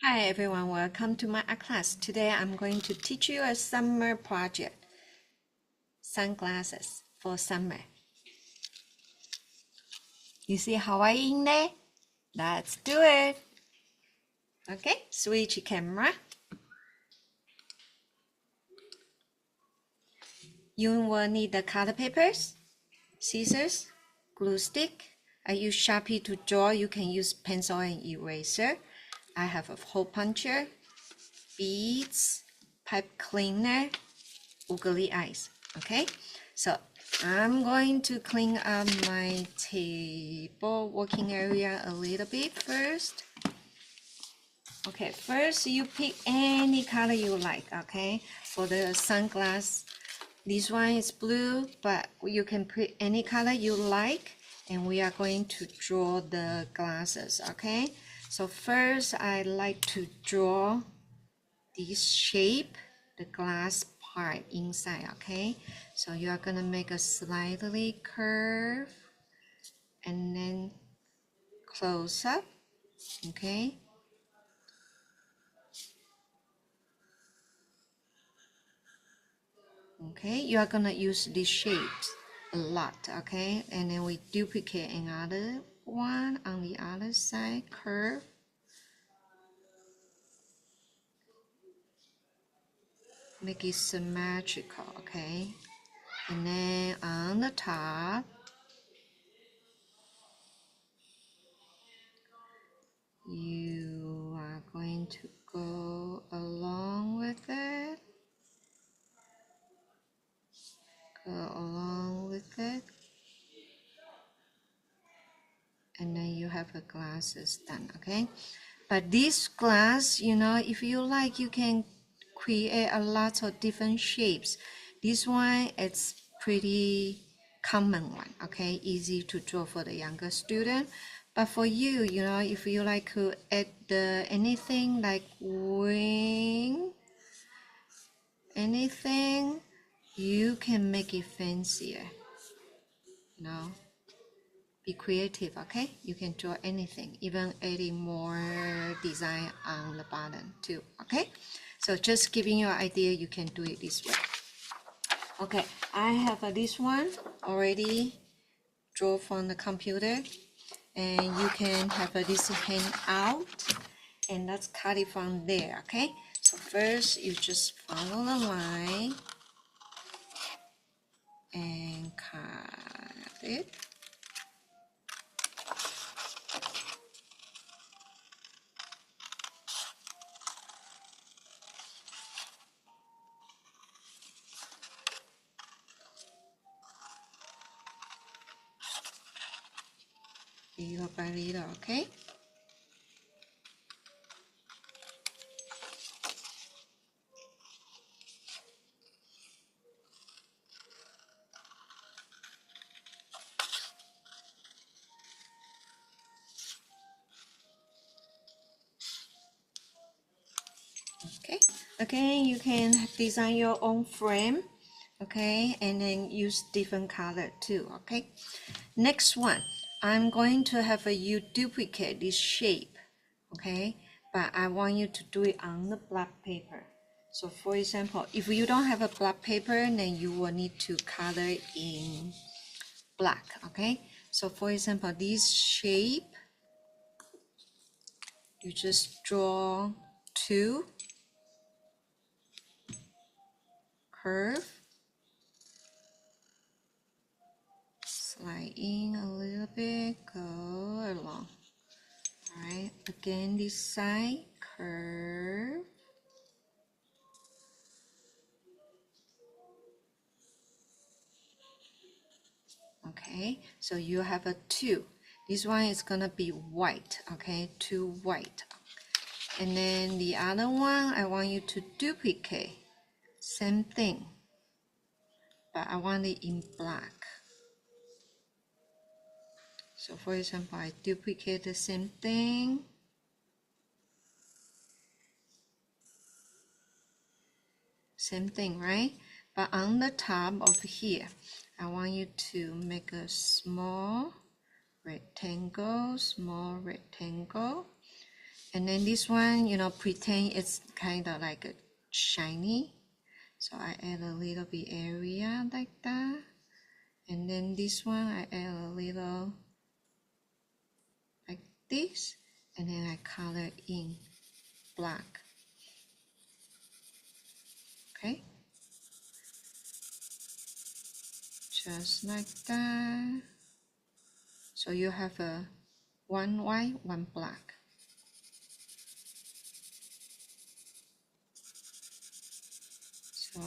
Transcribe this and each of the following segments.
Hi everyone, welcome to my art class. Today I'm going to teach you a summer project, sunglasses for summer. You see Hawaii in there? Let's do it. Okay, switch camera. You will need the color papers, scissors, glue stick. I use Sharpie to draw. You can use pencil and eraser. I have a hole puncher, beads, pipe cleaner, googly eyes. Okay, so I'm going to clean up my table working area a little bit first. Okay, first you pick any color you like. Okay, for the sunglass, this one is blue, but you can pick any color you like, and we are going to draw the glasses. Okay, so first I like to draw this shape, the glass part inside. Okay, so you are gonna make a slightly curve and then close up. Okay, you are gonna use these shapes a lot. Okay, and then we duplicate another one on the other side, curve. Make it symmetrical. Okay, and then on the top you are going to go along with it, and then you have the glasses done. Okay, but this glass, if you like, you can create a lot of different shapes. This one, it's pretty common one. Okay, easy to draw for the younger student. But for you, if you like to add anything like wing, anything, you can make it fancier. Be creative. Okay, you can draw anything, even adding more design on the bottom too. Okay, so just giving you an idea, you can do it this way. Okay, I have this one already draw from the computer, and you can have this hang out, and let's cut it from there. Okay, so first you just follow the line and cut it. Little by little. Okay. Okay, again, you can design your own frame. Okay, and then use different color too. Okay, next one, I'm going to have you duplicate this shape. Okay, but I want you to do it on the black paper. So for example, if you don't have a black paper, then you will need to color in black. Okay, so for example, this shape, you just draw two curve, slide in a little bit, go along. All right, again this side, curve. Okay, so you have a two. This one is gonna be white. Okay, two white. And then the other one, I want you to duplicate. Same thing, but I want it in black. So for example, I duplicate the same thing. Same thing, right? But on the top of here, I want you to make a small rectangle, And then this one, you know, pretend it's kind of like a shiny. So I add a little bit area like that. And then this one, I add a little like this. And then I color in black. Okay. Just like that. So you have a one white, one black. So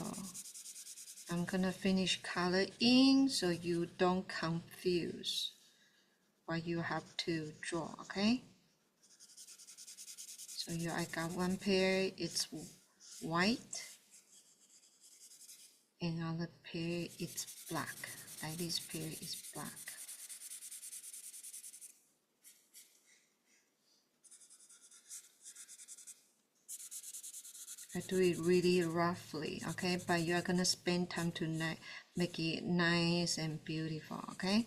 I'm gonna finish color in so you don't confuse what you have to draw, okay? So here I got one pair, it's white, and other pair it's black. Like this pair is black. I do it really roughly, okay? But you are gonna spend time to make it nice and beautiful, okay?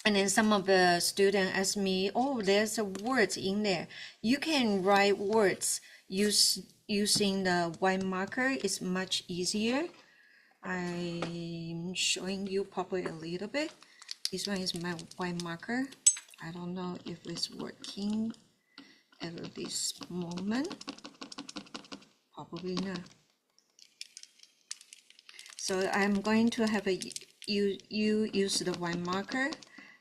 And then some of the students ask me, oh, there's a words in there. You can write words using the white marker. It's much easier. I'm showing you probably a little bit. This one is my white marker. I don't know if it's working at this moment. Probably not. So I'm going to have you use the white marker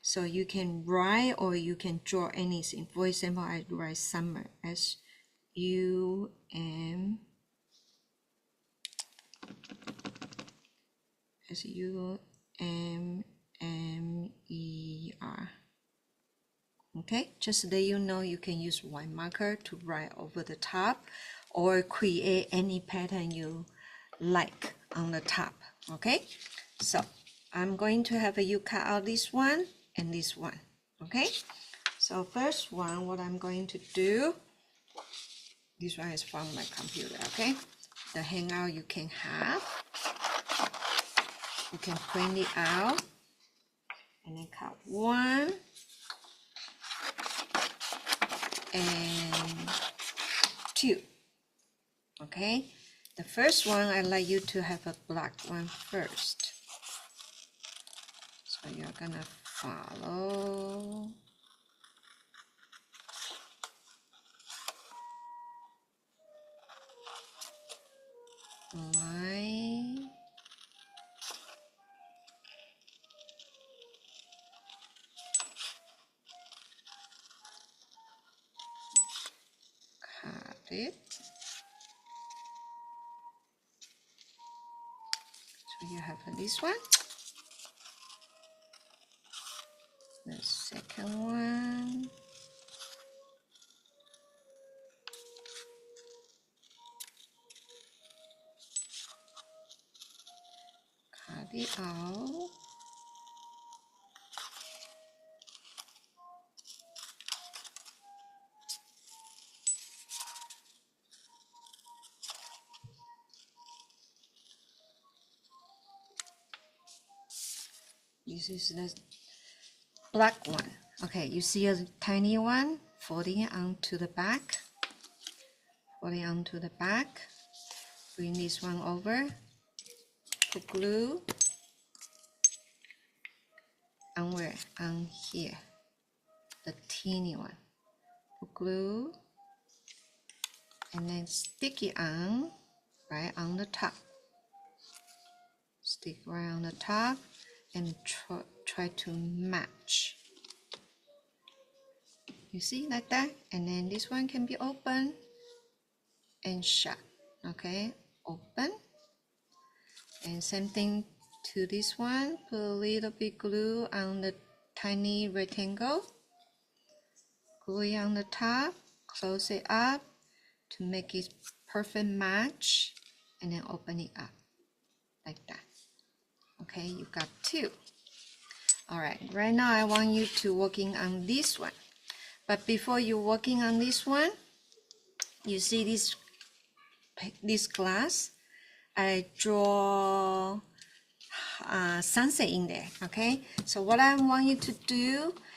so you can write or you can draw anything. For example, I write summer, S-U-M S-U-M-M-E-R. Okay, just so that you know, you can use white marker to write over the top or create any pattern you like on the top. Okay, so I'm going to have you cut out this one and this one. Okay, so first one, what I'm going to do, this one is from my computer. Okay, the hangout you can have, you can print it out and then cut one and two. Okay, the first one I like you to have a black one first. So you're gonna follow line. Cut it. So you have this one. The second one. Cut it out. This is the black one. Okay, you see a tiny one folding onto the back. Folding onto the back. Bring this one over. Put glue on where? On here. The teeny one. Put glue and then stick it on right on the top. Stick right on the top and try to match. You see, like that? And then this one can be open and shut. Okay, open. And same thing to this one. Put a little bit glue on the tiny rectangle. Glue it on the top. Close it up to make it perfect match. And then open it up like that. Okay, you got two. All right, right now I want you to working on this one. But before you working on this one, you see this glass, I draw sunset in there. Okay, so what I want you to do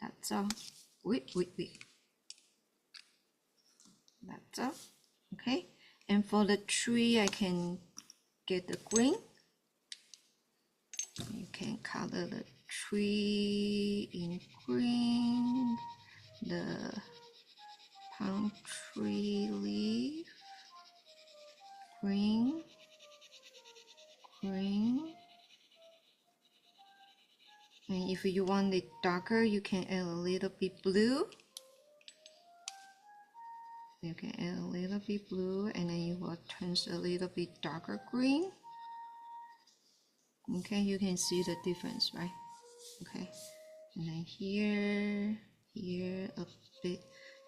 That's all. Wait. That's all. Okay. And for the tree, I can get the green. You can color the tree in green. The palm tree leaf, green. And if you want it darker, you can add a little bit blue. You can add a little bit blue, and then it will turn a little bit darker green. Okay, you can see the difference, right? Okay, and then here a bit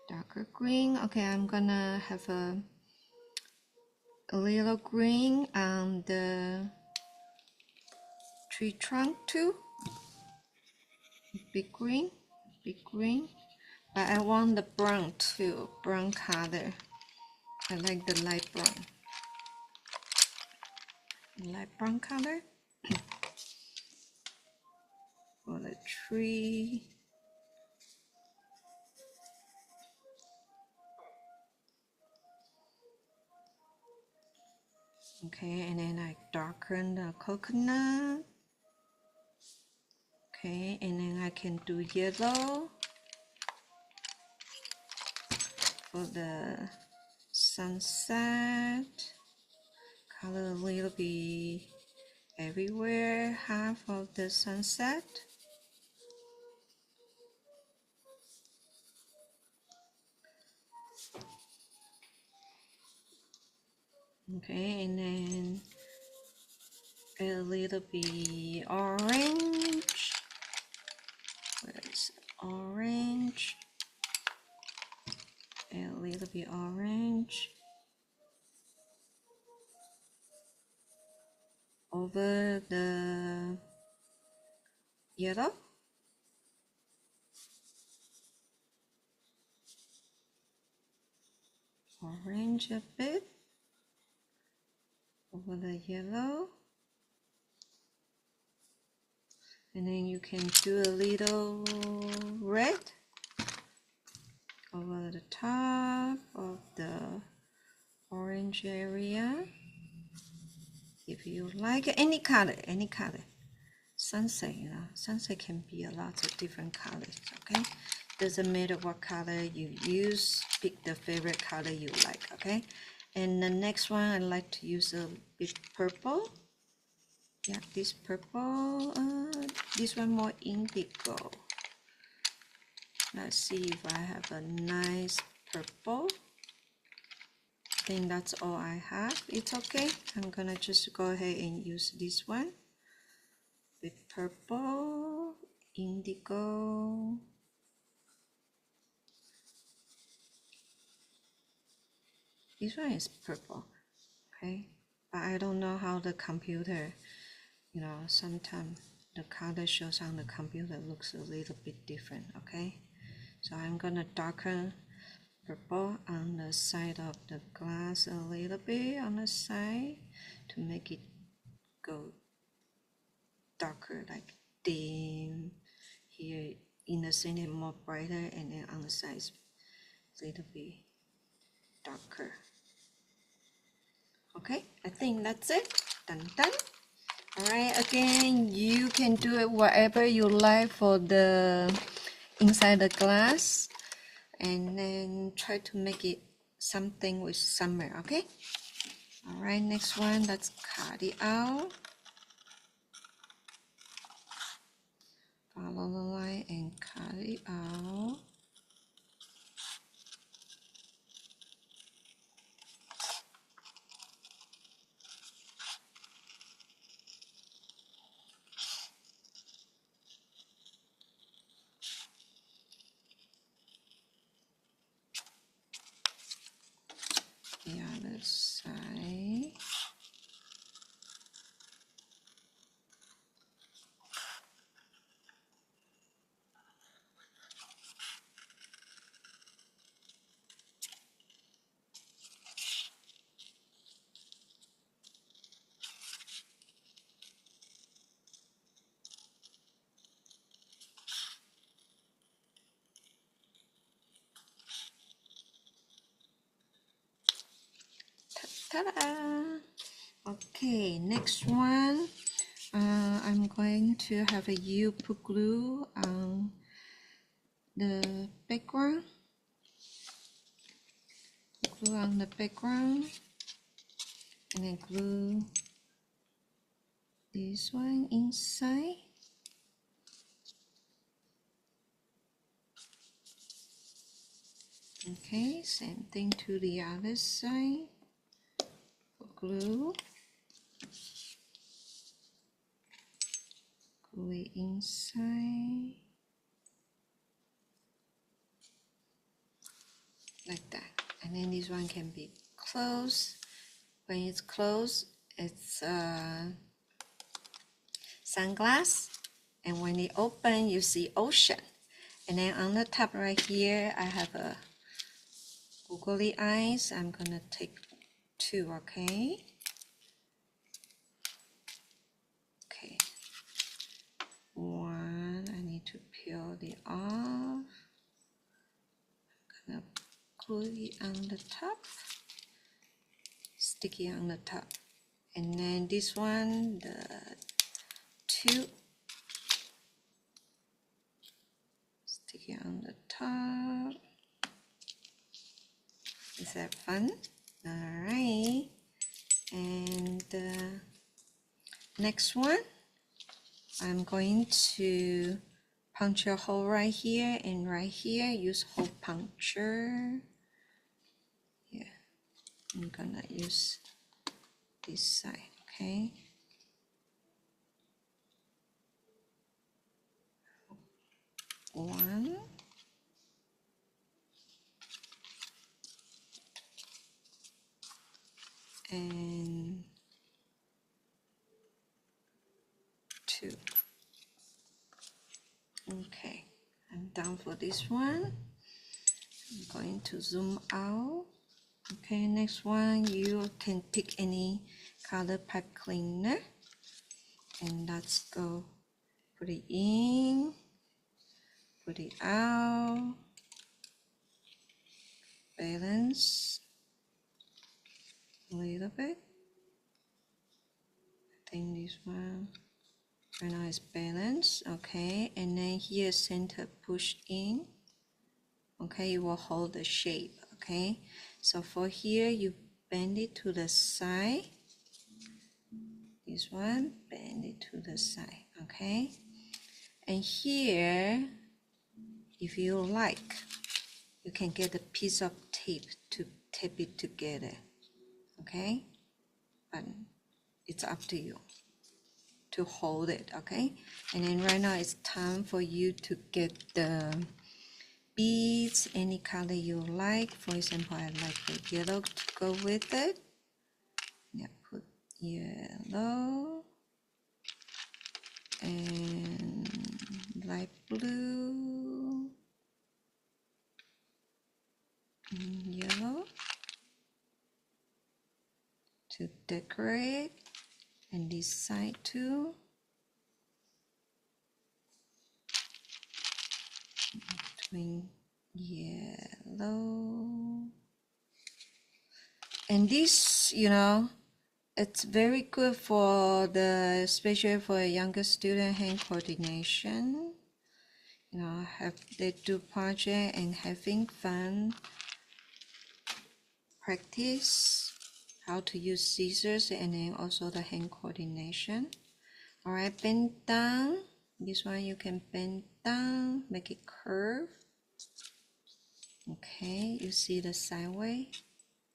darker green. Okay, I'm gonna have a little green on the tree trunk too. Big green, but I want the brown too, brown color. I like the light brown color for the tree. Okay, and then I darken the coconut. Okay, and then I can do yellow for the sunset. Color a little bit everywhere, half of the sunset. Okay, and then a little bit orange. Where's orange? A little bit orange over the yellow. Orange a bit over the yellow. And then you can do a little red over the top of the orange area. If you like any color. Sunset, sunset can be a lot of different colors, okay? Doesn't matter what color you use, pick the favorite color you like, okay? And the next one, I like to use a bit purple. Yeah, this purple, this one more indigo. Let's see if I have a nice purple. I think that's all I have. It's okay. I'm gonna just go ahead and use this one with purple, indigo. This one is purple, okay? But I don't know how the computer, sometimes the color shows on the computer looks a little bit different, okay? So I'm gonna darken purple on the side of the glass a little bit on the side to make it go darker, like dim. Here in the center more brighter, and then on the sides a little bit darker. Okay, I think that's it. Done. All right, again, you can do it whatever you like for the inside the glass, and then try to make it something with summer. Okay. All right, next one, let's cut it out. Follow the line and cut it out. The other side. Ta-da! Okay, next one. I'm going to have a U put glue on the background. Glue on the background, and then glue this one inside. Okay, same thing to the other side. Put glue. Glue it inside. Like that. And then this one can be closed. When it's closed, it's sunglass. And when it open, you see ocean. And then on the top right here, I have a googly eyes. I'm gonna take 2, okay? Okay. 1, I need to peel it off. I'm gonna glue it on the top. Stick it on the top. And then this one, the 2. Stick it on the top. Is that fun? Alright. And the next one, I'm going to punch a hole right here and right here. Use hole puncture. Yeah, I'm gonna use this side, okay? One. And 2. Okay, I'm done for this one. I'm going to zoom out. Okay, next one, you can pick any color pipe cleaner. And let's go put it in, put it out, balance a little bit. I think this one right now is balanced. Okay, and then here center push in. Okay, it will hold the shape. Okay, so for here you bend it to the side. This one, bend it to the side. Okay, and here, if you like, you can get a piece of tape to tape it together. Okay, but it's up to you to hold it. Okay, and then right now it's time for you to get the beads any color you like. For example, I like the yellow to go with it. Yeah, put yellow and light blue and yellow to decorate, and this side too. Between yellow and this, you know, it's very good for the, especially for a younger student, hand coordination. You know, they do project and having fun. Practice how to use scissors and then also the hand coordination. All right, bend down. This one you can bend down, make it curve. Okay, you see the sideway.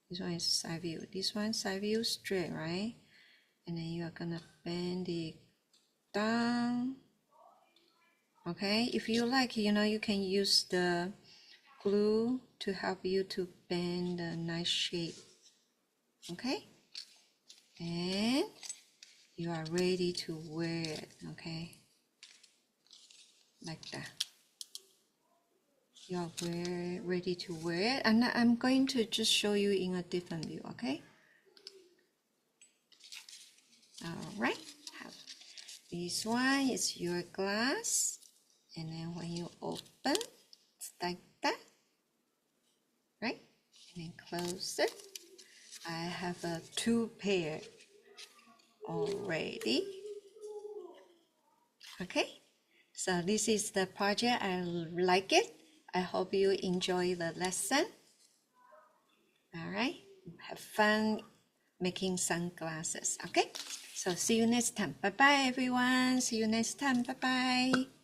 This one is side view. This one side view straight, right? And then you are gonna bend it down. Okay, if you like, you know, you can use the glue to help you to bend a nice shape. Okay, and you are ready to wear it. Okay, like that. You are ready to wear it, and I'm going to just show you in a different view. Okay. All right. This one is your glass, and then when you open, it's like that, right? And then close it. I have a 2 pair already. Okay, so this is the project. I like it. I hope you enjoy the lesson. All right, have fun making sunglasses. Okay, so see you next time. Bye bye, everyone. See you next time. Bye bye.